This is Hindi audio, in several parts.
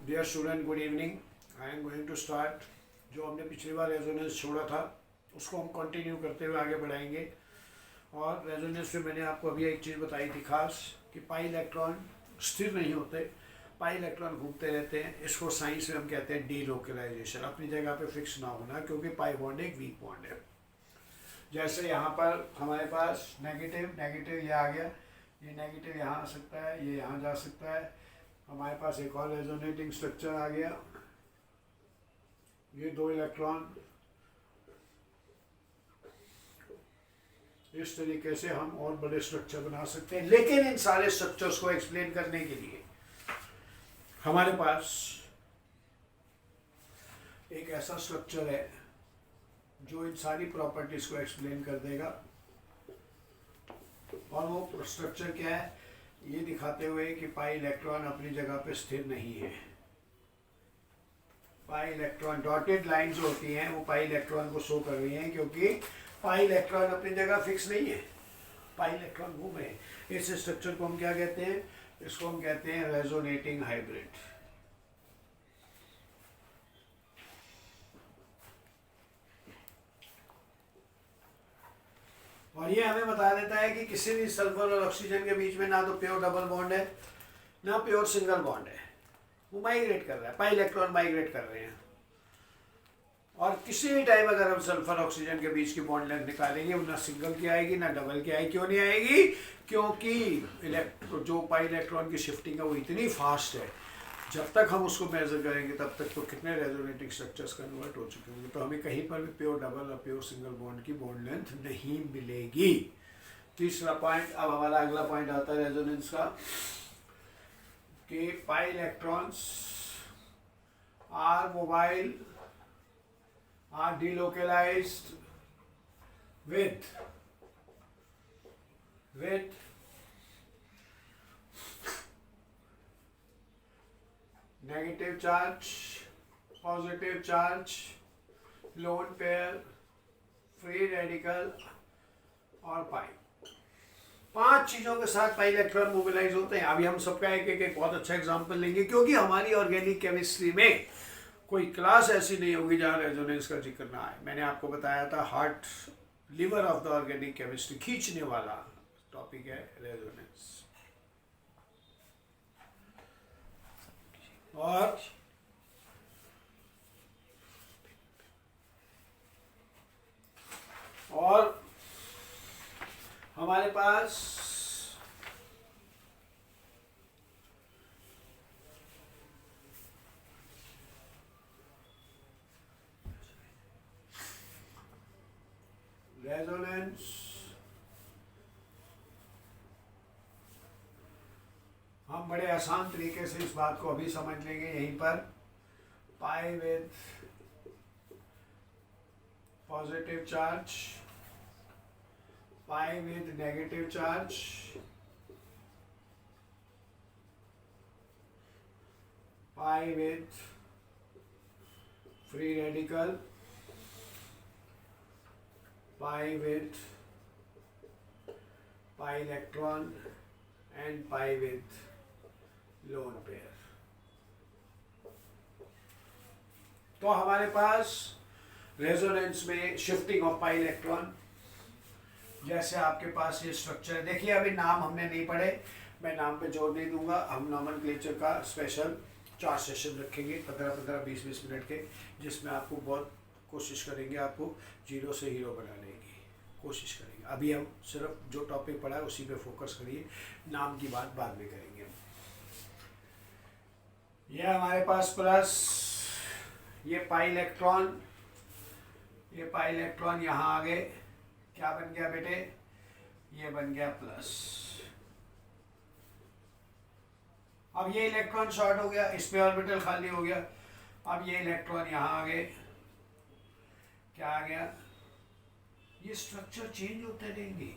Dear student, good evening. I am going to start. जो हमने पिछली बार रेजोनेंस छोड़ा था उसको हम कंटिन्यू करते हुए आगे बढ़ाएंगे। और रेजोनेंस में मैंने आपको अभी एक चीज़ बताई थी खास कि पाई इलेक्ट्रॉन स्थिर नहीं होते, पाई इलेक्ट्रॉन घूमते रहते हैं। इसको साइंस में हम कहते हैं डी लोकलाइजेशन, अपनी जगह पे फिक्स ना होना, क्योंकि पाई बॉन्ड एक वीक बॉन्ड है। जैसे यहाँ पर हमारे पास नेगेटिव नेगेटिव ये आ गया, ये नेगेटिव यहाँ आ सकता है, ये यहाँ जा सकता है। हमारे पास एक और रेजोनेटिंग स्ट्रक्चर आ गया, ये दो इलेक्ट्रॉन। इस तरीके से हम और बड़े स्ट्रक्चर बना सकते हैं। लेकिन इन सारे स्ट्रक्चर्स को एक्सप्लेन करने के लिए हमारे पास एक ऐसा स्ट्रक्चर है जो इन सारी प्रॉपर्टीज को एक्सप्लेन कर देगा। और वो स्ट्रक्चर क्या है, ये दिखाते हुए कि पाई इलेक्ट्रॉन अपनी जगह पे स्थिर नहीं है। पाई इलेक्ट्रॉन डॉटेड लाइन जो होती हैं वो पाई इलेक्ट्रॉन को शो कर रही हैं, क्योंकि पाई इलेक्ट्रॉन अपनी जगह फिक्स नहीं है, पाई इलेक्ट्रॉन घूम रहे हैं। इस स्ट्रक्चर को हम क्या कहते हैं? इसको हम कहते हैं रेजोनेटिंग हाइब्रिड। और ये हमें बता देता है कि किसी भी सल्फर और ऑक्सीजन के बीच में ना तो प्योर डबल बॉन्ड है ना प्योर सिंगल बॉन्ड है, वो माइग्रेट कर रहा है, पाई इलेक्ट्रॉन माइग्रेट कर रहे हैं। और किसी भी टाइम अगर हम सल्फर ऑक्सीजन के बीच की बॉन्ड लेंथ निकालेंगे, वो ना सिंगल की आएगी ना डबल की आएगी। क्यों नहीं आएगी? क्योंकि जो पाई इलेक्ट्रॉन की शिफ्टिंग है वो इतनी फास्ट है, जब तक हम उसको मेजर करेंगे तब तक तो कितने रेजोनेटिंग स्ट्रक्चर्स कन्वर्ट हो चुके होंगे, तो हमें कहीं पर भी प्योर डबल और प्योर सिंगल बॉन्ड की बॉन्ड लेंथ नहीं मिलेगी। तीसरा पॉइंट, अब हमारा अगला पॉइंट आता है रेजोनेंस का, कि pi electrons are mobile, are delocalized with negative charge, positive charge, lone pair, free radical और पाई। पांच चीजों के साथ पाई इलेक्ट्रॉन मोबिलाइज होते हैं। अभी हम सबका एक एक बहुत अच्छा एग्जांपल लेंगे, क्योंकि हमारी ऑर्गेनिक केमिस्ट्री में कोई क्लास ऐसी नहीं होगी जहाँ रेजोनेंस का जिक्र ना आए। मैंने आपको बताया था heart liver of the organic chemistry, खींचने वाला टॉपिक है रेजोनेंस। और हमारे पास रेजोनेंस हम बड़े आसान तरीके से इस बात को अभी समझ लेंगे यहीं पर। Pi with positive charge, pi with negative charge, pi with free radical, pi with pi electron and pi with lone pair। तो हमारे पास रेजोनेंस में शिफ्टिंग ऑफ पाई इलेक्ट्रॉन, जैसे आपके पास ये स्ट्रक्चर है। देखिए अभी नाम हमने नहीं पढ़े, मैं नाम पे जोर नहीं दूंगा। हम नॉमेनक्लेचर का स्पेशल 4 सेशन रखेंगे 15-15, 20-20 मिनट के, जिसमें आपको बहुत कोशिश करेंगे आपको जीरो से हीरो बनाने की कोशिश करेंगे। अभी हम सिर्फ जो टॉपिक पढ़ा है उसी पे फोकस करिए, नाम की बात बाद में करेंगे। ये हमारे पास प्लस, ये पाई इलेक्ट्रॉन, ये पाई इलेक्ट्रॉन यहाँ आ गए, क्या बन गया बेटे? ये बन गया प्लस। अब ये इलेक्ट्रॉन शॉर्ट हो गया, इस पे ऑर्बिटल खाली हो गया। अब ये इलेक्ट्रॉन यहाँ आ गए, क्या आ गया? ये स्ट्रक्चर चेंज होते रहेंगे,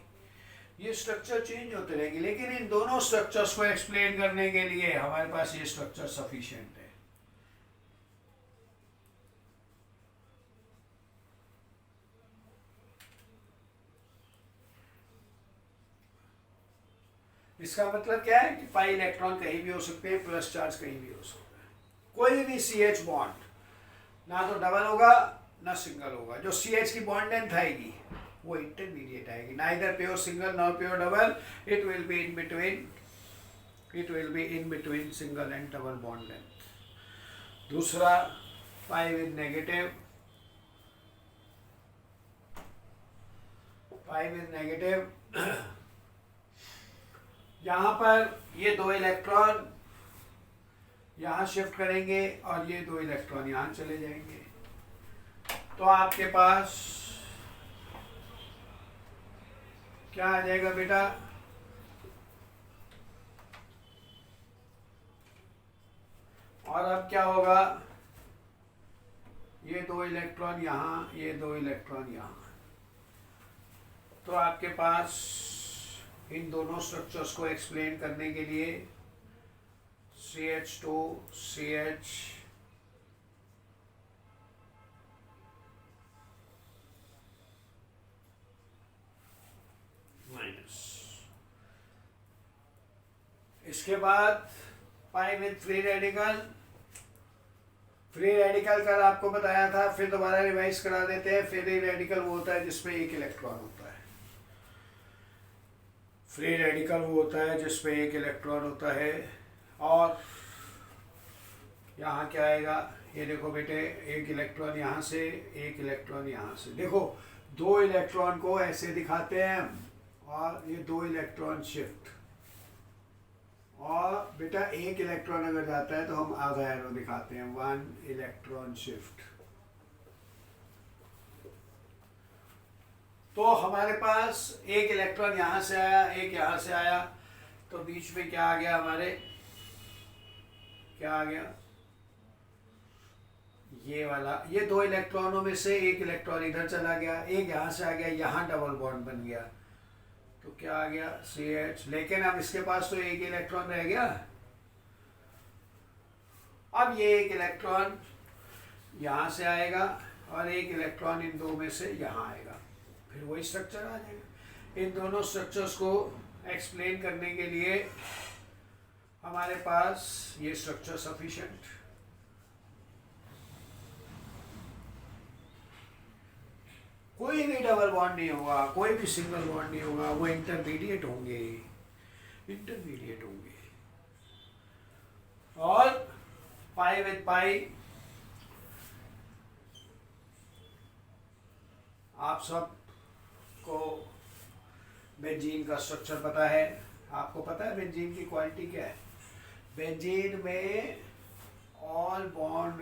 ये स्ट्रक्चर चेंज होते रहेंगे, लेकिन इन दोनों स्ट्रक्चर्स को एक्सप्लेन करने के लिए हमारे पास ये स्ट्रक्चर सफिशिएंट है। इसका मतलब क्या है कि पाई इलेक्ट्रॉन कहीं भी हो सकते हैं, प्लस चार्ज कहीं भी हो सकता है। कोई भी CH बॉन्ड ना तो डबल होगा ना सिंगल होगा, जो CH की बॉन्ड लेंथ आएगी वो इंटरमीडिएट आएगी, neither pure single nor pure double, it will be in between single and double bond length. दूसरा, पाई विद नेगेटिव, यहाँ पर ये 2 इलेक्ट्रॉन यहाँ शिफ्ट करेंगे और ये 2 इलेक्ट्रॉन यहाँ चले जाएंगे, तो आपके पास क्या आ जाएगा बेटा, और अब क्या होगा, ये 2 इलेक्ट्रॉन यहाँ, ये 2 इलेक्ट्रॉन यहाँ, तो आपके पास इन दोनों स्ट्रक्चर्स को एक्सप्लेन करने के लिए CH2 CH माइनस, इसके बाद pi with free radical. Free radical कल आपको बताया था, फिर दोबारा रिवाइज करा देते हैं। फ्री रेडिकल वो होता है जिसमें एक इलेक्ट्रॉन होता है, फ्री रेडिकल वो होता है जिसमें एक इलेक्ट्रॉन होता है। और यहाँ क्या आएगा, ये देखो बेटे, एक इलेक्ट्रॉन यहाँ से, एक इलेक्ट्रॉन यहाँ से, देखो 2 इलेक्ट्रॉन को ऐसे दिखाते हैं हम, और ये 2 इलेक्ट्रॉन शिफ्ट, और बेटा एक इलेक्ट्रॉन अगर जाता है तो हम आधा एरो दिखाते हैं, 1 इलेक्ट्रॉन शिफ्ट। तो हमारे पास एक इलेक्ट्रॉन यहाँ से आया, एक यहाँ से आया, तो बीच में क्या आ गया हमारे, क्या आ गया, ये वाला, ये 2 इलेक्ट्रॉनों में से एक इलेक्ट्रॉन इधर चला गया, एक यहाँ से आ गया, यहाँ डबल बॉन्ड बन गया, तो क्या आ गया CH। लेकिन अब इसके पास तो एक इलेक्ट्रॉन रह गया, अब ये एक इलेक्ट्रॉन यहाँ से आएगा और एक इलेक्ट्रॉन इन 2 में से यहाँ आएगा, फिर वही स्ट्रक्चर आ जाएगा। इन दोनों स्ट्रक्चर्स को एक्सप्लेन करने के लिए हमारे पास ये स्ट्रक्चर सफिशिएंट। कोई भी डबल बॉन्ड नहीं होगा, कोई भी सिंगल बॉन्ड नहीं होगा, वो इंटरमीडिएट होंगे, इंटरमीडिएट होंगे। और पाई विद पाई, आप सब को बेंजीन का स्ट्रक्चर पता है। आपको पता है बेंजीन की क्वालिटी क्या है? बेंजीन में all bond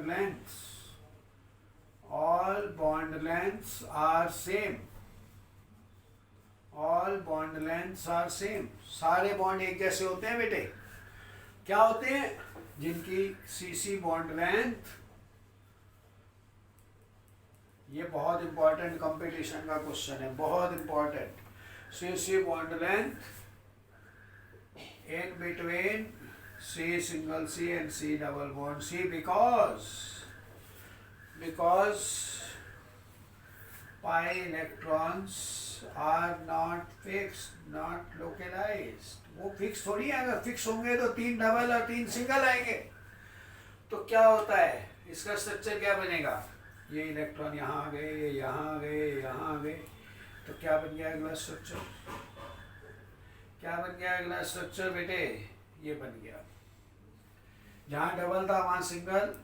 lengths are same, all bond lengths are same। सारे बॉन्ड एक जैसे होते हैं बेटे। क्या होते हैं? जिनकी CC बॉन्ड लेंथ, ये बहुत इंपॉर्टेंट कंपटीशन का क्वेश्चन है, बहुत important. CC bond length in between C single C and C double bond C, because pi electrons are not fixed, not localized। वो फिक्स थोड़ी है, अगर फिक्स होंगे तो 3 डबल और 3 सिंगल आएंगे। तो क्या होता है, इसका स्ट्रक्चर क्या बनेगा? ये इलेक्ट्रॉन यहाँ आ गए, यहाँ आ गए, यहाँ आ गए, तो क्या बन गया अगला स्ट्रक्चर? क्या बन गया अगला स्ट्रक्चर बेटे? ये बन गया, जहां डबल था वहां सिंगल।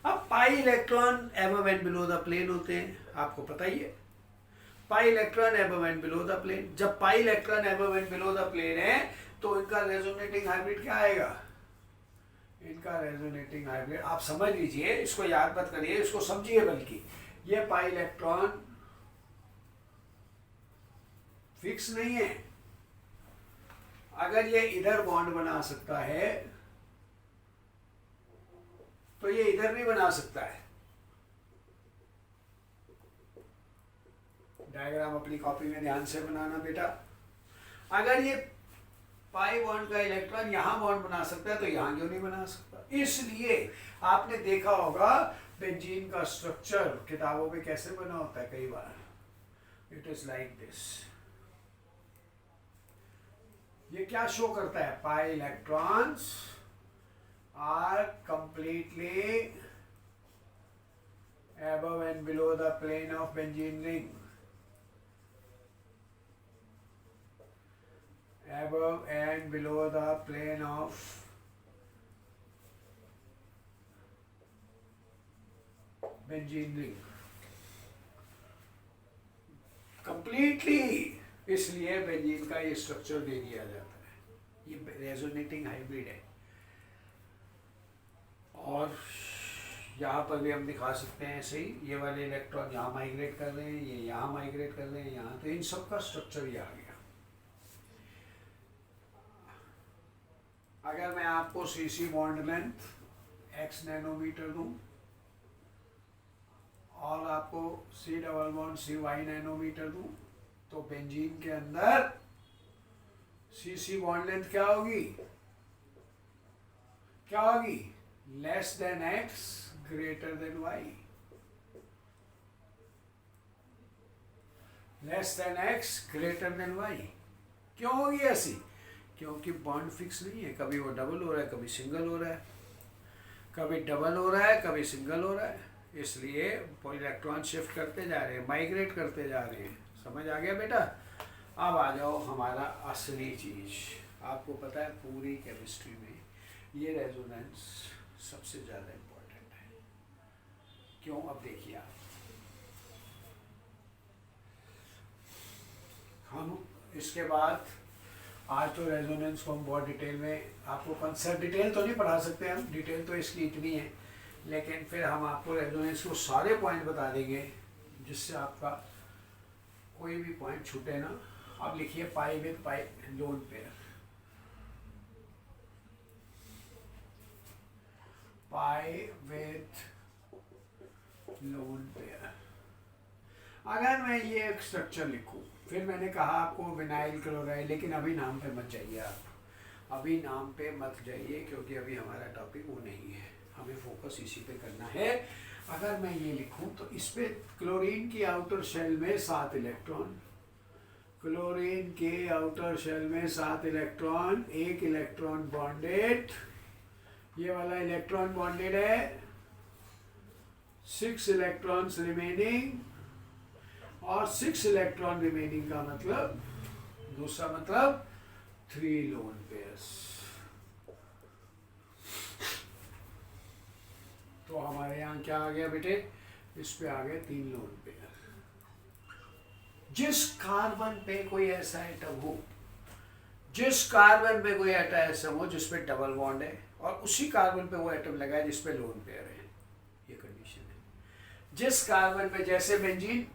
अब pi electron above and below the plane होते हैं, आपको पता ही है। Pi electron above and below the plane, जब pi electron above and below the plane है तो इनका रेजोनेटिंग हाइब्रिड क्या आएगा? इनका रेजोनेटिंग हाइब्रिड, आप समझ लीजिए, इसको याद मत करिए, इसको समझिए। बल्कि ये पाई इलेक्ट्रॉन फिक्स नहीं है। अगर ये इधर बॉन्ड बना सकता है तो ये इधर भी बना सकता है। डायग्राम अपनी कॉपी में ध्यान से बनाना बेटा। अगर ये पाई बॉन्ड का इलेक्ट्रॉन यहां बॉन्ड बना सकता है तो यहां क्यों नहीं बना सकता? इसलिए आपने देखा होगा बेंजीन का स्ट्रक्चर किताबों में कैसे बना होता है कई बार। It is like this. ये क्या शो करता है? Pi electrons are completely above and below the plane of benzene ring. Above and below the plane of benzene ring. Completely, इसलिए बेंजीन का ये स्ट्रक्चर दे दिया जाता है। ये रेजोनेटिंग हाइब्रिड है। और यहाँ पर भी हम दिखा सकते हैं ऐसे ही, ये वाले इलेक्ट्रॉन यहाँ माइग्रेट कर रहे हैं, ये यहाँ माइग्रेट कर रहे हैं, यहाँ, तो इन सब का स्ट्रक्चर ये आ गया। अगर मैं आपको CC bond length x nanometer दूं और आपको C double bond CY nanometer दूं, तो बेंजीन के अंदर सीसी बॉन्ड लेंथ क्या होगी? क्या होगी? Less than x greater than y। Less than x greater than y। क्यों होगी ऐसी? क्योंकि बॉन्ड फिक्स नहीं है, कभी वो डबल हो रहा है, कभी सिंगल हो रहा है, कभी डबल हो रहा है, कभी सिंगल हो रहा है। इसलिए इलेक्ट्रॉन शिफ्ट करते जा रहे हैं, माइग्रेट करते जा रहे हैं। समझ आ गया बेटा? अब आ जाओ हमारा असली चीज। आपको पता है पूरी केमिस्ट्री में ये रेजोनेंस सबसे ज़्यादा इम्पोर्टेंट है। क्यों? अब देखिए आप, हम इसके बाद आज तो रेजोनेंस को हम बहुत डिटेल में आपको कंसेप्ट, डिटेल तो नहीं पढ़ा सकते हम, डिटेल तो इसकी इतनी है, लेकिन फिर हम आपको रेजोनेंस को सारे पॉइंट बता देंगे जिससे आपका कोई भी पॉइंट छूटे ना। अब लिखिए pi with pi lone pair, pi with lone pair. अगर मैं ये एक स्ट्रक्चर लिखूं, फिर मैंने कहा आपको विनाइल क्लोराइड, लेकिन अभी नाम पे मत जाइए आप, अभी नाम पे मत जाइए, क्योंकि अभी हमारा टॉपिक वो नहीं है, हमें फोकस इसी पे करना है। अगर मैं ये लिखूं तो इस पे क्लोरीन की आउटर शेल में 7 इलेक्ट्रॉन, क्लोरीन के आउटर शेल में 7 इलेक्ट्रॉन, एक इलेक्ट्रॉन बॉन्डेड, ये वाला इलेक्ट्रॉन बॉन्डेड है, 6 इलेक्ट्रॉन्स रिमेनिंग, और 6 इलेक्ट्रॉन रिमेनिंग का मतलब, दूसरा मतलब 3 लोन पेयर्स। तो हमारे यहाँ क्या आ गया बेटे? इस पे आ गए 3 लोन पेयर। जिस कार्बन पे कोई ऐसा एटम हो, जिस कार्बन पे कोई एटम हो जिस पे डबल बॉन्ड है, और उसी कार्बन पे वो एटम लगा है जिस पे लोन पेयर है, ये कंडीशन है। जिस कार्बन पे, जैसे बेंजीन,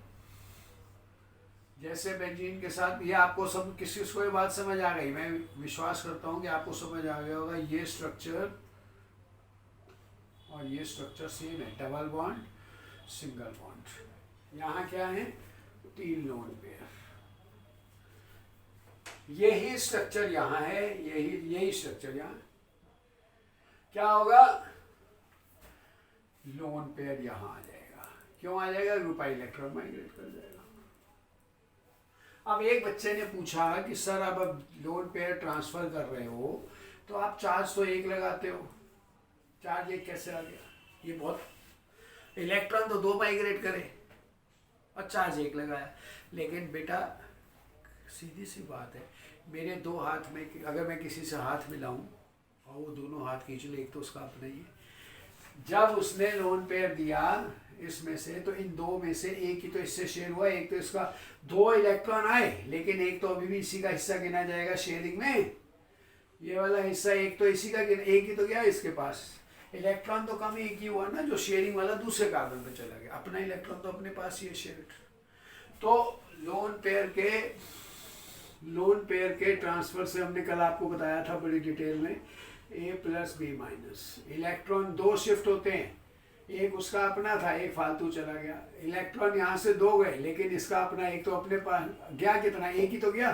जैसे बेंजीन के साथ, ये आपको सब किसी को ये बात समझ आ गई? मैं विश्वास करता हूँ कि आपको समझ आ गया होगा। ये स्ट्रक्चर और ये स्ट्रक्चर सेम है, डबल बॉन्ड सिंगल बॉन्ड। यहाँ क्या है? 3 लोन पेयर। यही स्ट्रक्चर यहाँ है, यही स्ट्रक्चर यहाँ। क्या होगा? लोन पेयर यहाँ आ जाएगा। क्यों आ जाएगा? ग्रुप आई इलेक्ट्रॉन माइग्रेट कर जाएगा। अब एक बच्चे ने पूछा कि सर अब लोन पेयर ट्रांसफर कर रहे हो तो आप चार्ज तो एक लगाते हो, चार्ज एक कैसे आ गया? ये बहुत, इलेक्ट्रॉन तो 2 माइग्रेट करे और चार्ज एक लगाया। लेकिन बेटा सीधी सी बात है, मेरे 2 हाथ में अगर मैं किसी से हाथ मिलाऊं और वो दोनों हाथ खींच ले, एक तो उसका अपना ही है, जब उसने लोन पेयर दिया इसमें से, तो इन 2 में से एक ही तो इससे शेयर हुआ, एक तो इसका 2 इलेक्ट्रॉन आए, लेकिन एक तो अभी भी इसी का हिस्सा गिना जाएगा शेयरिंग में। ये वाला हिस्सा एक तो इसी का गिना, एक ही तो गया इसके पास, इलेक्ट्रॉन तो कम एक ही हुआ ना, जो शेयरिंग वाला दूसरे कार्बन पे चला गया, अपना इलेक्ट्रॉन तो अपने पास ही है शेयर। तो लोन पेयर के ट्रांसफर से हमने कल आपको बताया था बड़ी डिटेल में, A plus B minus, electron 2 shift होते हैं, एक उसका अपना था, एक फालतू चला गया। इलेक्ट्रॉन यहाँ से 2 गए, लेकिन इसका अपना एक तो अपने पास गया, कितना? एक ही तो गया।